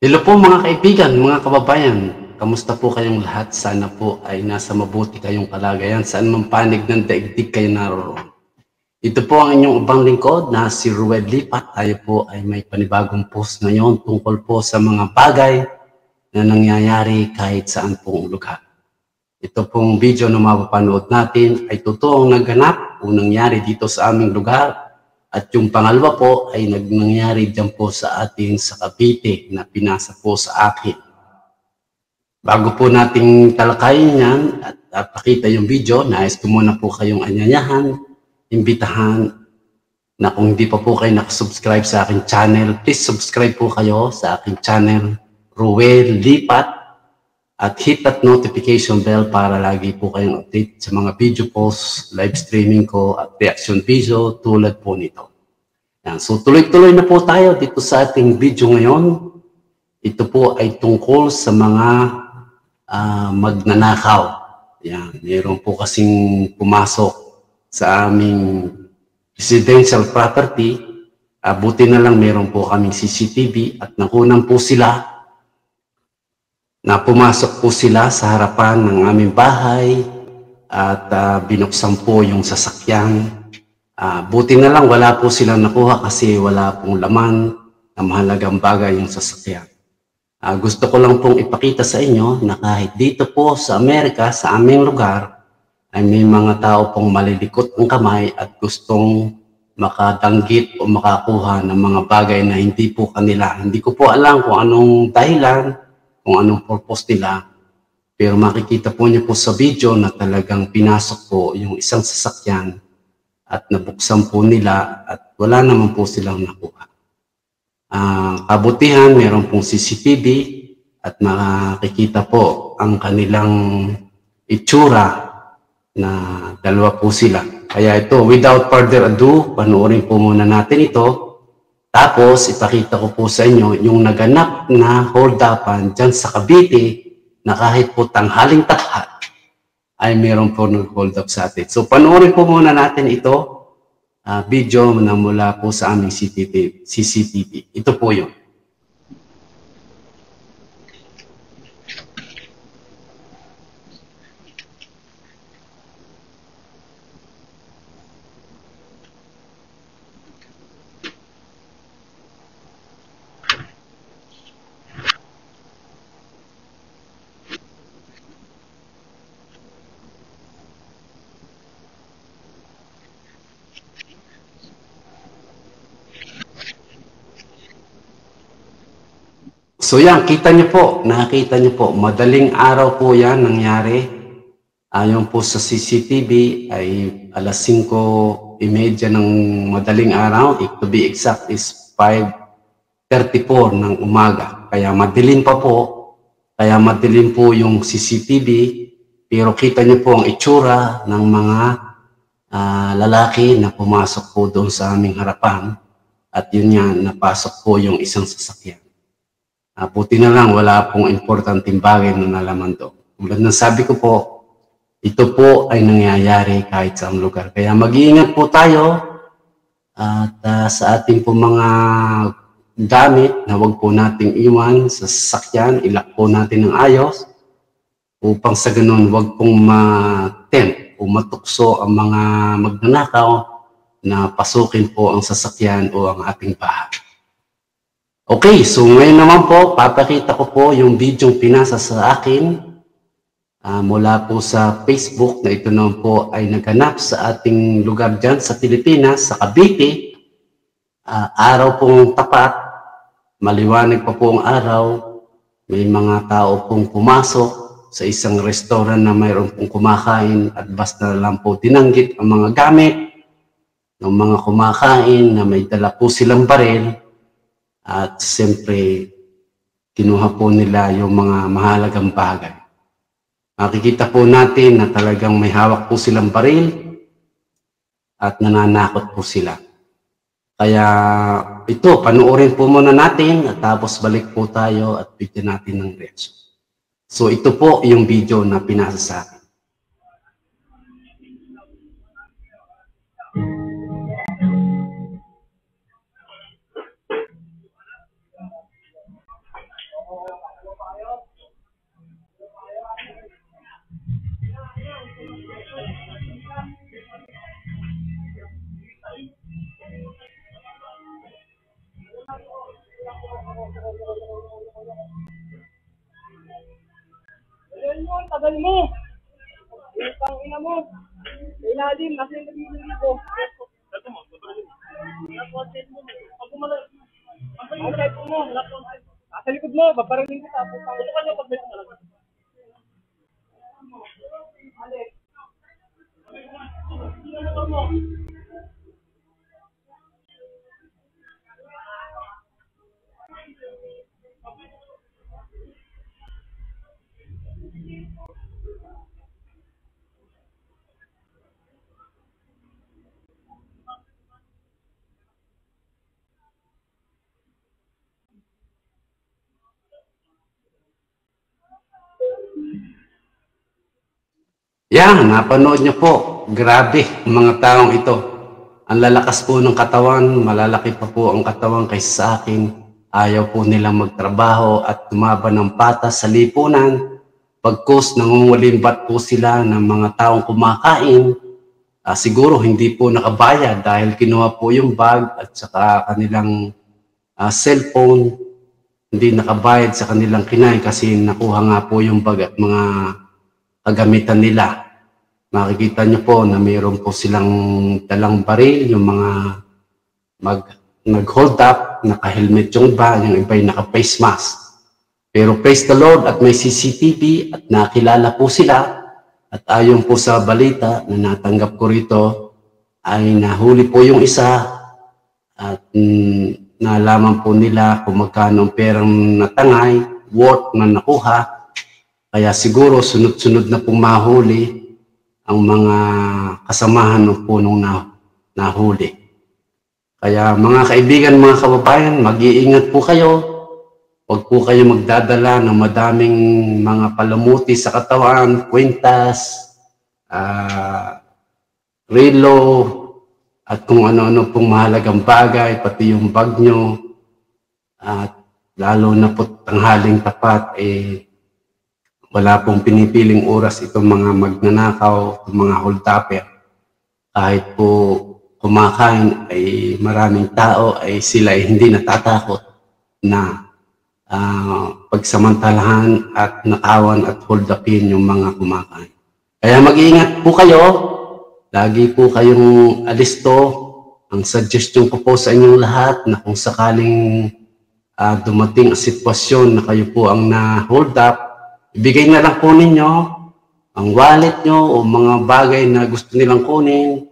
Hello po mga kaibigan, mga kababayan. Kamusta po kayong lahat? Sana po ay nasa mabuti kayong kalagayan. Saan man panig ng daigdig kayo naroroon. Ito po ang inyong ubang lingkod na si Ruel Lipat. Tayo po ay may panibagong post ngayon tungkol po sa mga bagay na nangyayari kahit saan pong lugar. Ito pong video na mapapanood natin ay totoong nagganap o nangyari dito sa aming lugar. At yung pangalawa po ay nangyari dyan po sa atin sa Cavite na pinasa po sa akin. Bago po nating talakayin yan at pakita yung video, nais ko muna po kayong anyayahan, imbitahan na kung hindi pa po kayo nakasubscribe sa aking channel, please subscribe po kayo sa aking channel, Ruel Lipat, at hit that notification bell para lagi po kayong update sa mga video posts, live streaming ko at reaction video tulad po nito. Yan. So tuloy-tuloy na po tayo dito sa ating video ngayon. Ito po ay tungkol sa mga magnanakaw. Yan. Meron po kasing pumasok sa aming residential property. Buti na lang meron po kaming CCTV at nakunan po sila na pumasok po sila sa harapan ng aming bahay at binuksan po yung sasakyan. Buti na lang wala po silang nakuha kasi wala pong laman na mahalagang bagay yung sasakyan. Gusto ko lang pong ipakita sa inyo na kahit dito po sa Amerika, sa aming lugar, ay may mga tao pong malilikot ang kamay at gustong makadanggit o makakuha ng mga bagay na hindi po kanila. Hindi ko po alam kung anong dahilan, kung anong purpose nila. Pero makikita po niyo po sa video na talagang pinasok po yung isang sasakyan at nabuksan po nila at wala naman po silang nakuha. Kabutihan, meron pong CCTV at makikita po ang kanilang itsura na dalawa po sila. Kaya ito, without further ado, panoorin po muna natin ito. Tapos, ipakita ko po sa inyo yung naganap na hold-upan dyan sa Cavite na kahit po tanghaling takhat ay meron po nag-hold up sa atin. So, panoorin po muna natin ito, video na mula po sa aming CCTV. Ito po yun. So yan, kita niyo po, nakita niyo po, madaling araw po yan nangyari. Ayon po sa CCTV ay alas 5:30 ng madaling araw, to be exact is 5:34 ng umaga. Kaya madilim pa po, kaya madilim po yung CCTV, pero kita niyo po ang itsura ng mga lalaki na pumasok po doon sa aming harapan. At yun nga, napasok po yung isang sasakyan. Buti na lang, wala pong importanteng bagay na nalaman doon. Tulad ng sabi ko po, ito po ay nangyayari kahit sa lugar. Kaya mag-iingat po tayo at sa ating po mga gamit na huwag po nating iwan sa sasakyan, ilak po natin ng ayos upang sa ganun huwag pong ma-tempt o matukso ang mga magnanakaw na pasukin po ang sasakyan o ang ating bahay. Okay, so ngayon naman po, papakita ko po yung video pinasa sa akin mula po sa Facebook na ito naman po ay naganap sa ating lugar dyan sa Pilipinas, sa Cavite. Araw pong tapat, maliwanag pa po ang araw, may mga tao pong pumasok sa isang restaurant na mayroon pong kumakain at basta lang po tinanggit ang mga gamit ng mga kumakain na may dala po silang baril. At siyempre, kinuha po nila yung mga mahalagang bagay. Makikita po natin na talagang may hawak po silang baril at nananakot po sila. Kaya ito, panoorin po muna natin at tapos balik po tayo at bigyan natin ng reaction. So ito po yung video na pinasa sa akin. Ayun mo, tagal mo. Utang ina mo. Ilalim, nasa yung nabibili ko. Ang cellphone mo, nasa likod mo, babaraling kita. Puto ka niya pag may talaga. Yan, napanood niyo po. Grabe, mga taong ito. Ang lalakas po ng katawan, malalaki pa po ang katawan kaysa sa akin. Ayaw po nilang magtrabaho at tumaban ng patas sa lipunan. Pagkus nangungulimbat po sila ng mga taong kumakain. Siguro hindi po nakabayad dahil kinuha po yung bag at saka kanilang cellphone. Hindi nakabayad sa kanilang kinain kasi nakuha nga po yung bag at mga kagamitan nila. Makikita niyo po na mayroon po silang dalang baril, yung mga nag-hold up, naka-helmet yung iba, yung iba yung naka-face mask. Pero praise the Lord at may CCTV at nakilala po sila at ayon po sa balita na natanggap ko rito ay nahuli po yung isa at nalaman po nila kung magkano ang perang natangay, worth na nakuha. Kaya siguro sunod-sunod na pong mahuli ang mga kasamahan ng punong nahuli. Kaya mga kaibigan, mga kababayan, mag-iingat po kayo. Huwag po kayo magdadala ng madaming mga palamuti sa katawan, kwintas, relo, at kung ano-ano pong mahalagang bagay, pati yung bag nyo. At lalo na po tanghaling tapat, wala pong pinipiling oras itong mga magnanakaw, itong mga hold-upper. Kahit po kumakain ay maraming tao ay sila ay hindi natatakot na pagsamantalahan at nakawan at hold-upin yung mga kumakain. Kaya mag-iingat po kayo. Lagi po kayong alisto. Ang suggestion ko po sa inyong lahat na kung sakaling dumating ang sitwasyon na kayo po ang na-hold up, ibigay na lang po ninyo ang wallet nyo o mga bagay na gusto nilang kunin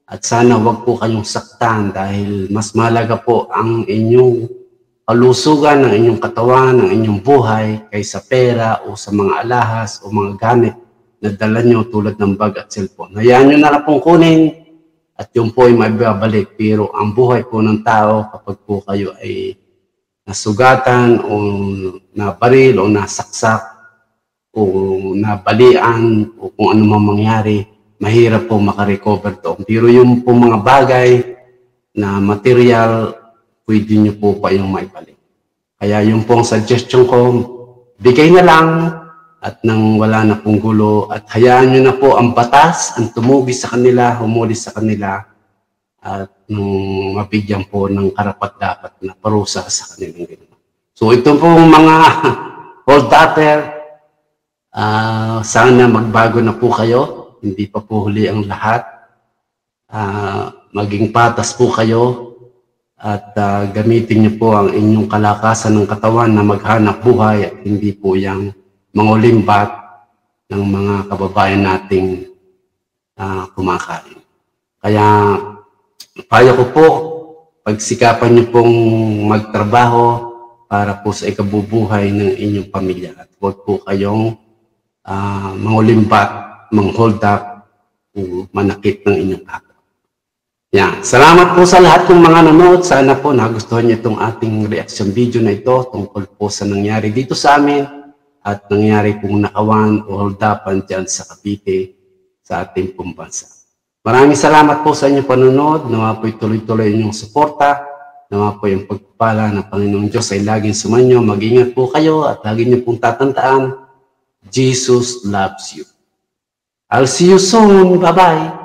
at sana wag po kayong saktan dahil mas mahalaga po ang inyong kalusugan ng inyong katawan, ng inyong buhay kaysa pera o sa mga alahas o mga gamit na dala nyo tulad ng bag at cellphone. Hayaan nyo na lang pong kunin at yung po ay mababalik. Pero ang buhay po ng tao kapag po kayo ay nasugatan o nabaril o nasaksak o nabalian o kung ano mang mangyari, mahirap po makarecover doon. Pero yung po mga bagay na material, pwede nyo po pa yung maibalik. Kaya yung pong suggestion ko, bigay na lang at nang wala na pong gulo at hayaan nyo na po ang batas, ang tumugi sa kanila, humuli sa kanila at nung mabigyan po ng karapat-dapat na parusa sa kanilang ginawa. So ito pong mga hold-upper, sana magbago na po kayo. Hindi pa po huli ang lahat. Maging patas po kayo at gamitin niyo po ang inyong kalakasan ng katawan na maghanap buhay at hindi po yung mangulimbat ng mga kababayan nating kumakain. Kaya payo ko po, pagsikapan niyo pong magtrabaho para po sa ikabubuhay ng inyong pamilya at huwag po kayong mangulimbat, mang-hold up, manakit ng inyong kapwa. Yan. Salamat po sa lahat ng mga nanood. Sana po nagustuhan niyo itong ating reaction video na ito tungkol po sa nangyari dito sa amin at nangyari pong nakawan o hold upan dyan sa Cavite sa ating pong bansa. Maraming salamat po sa inyong panonood. Nawa po tuloy-tuloy inyong suporta. Nawa po yung pagpapala ng Panginoong Diyos ay laging sumanyo. Mag-ingat po kayo at lagi niyo pong tatandaan, Jesus loves you. I'll see you soon. Bye-bye.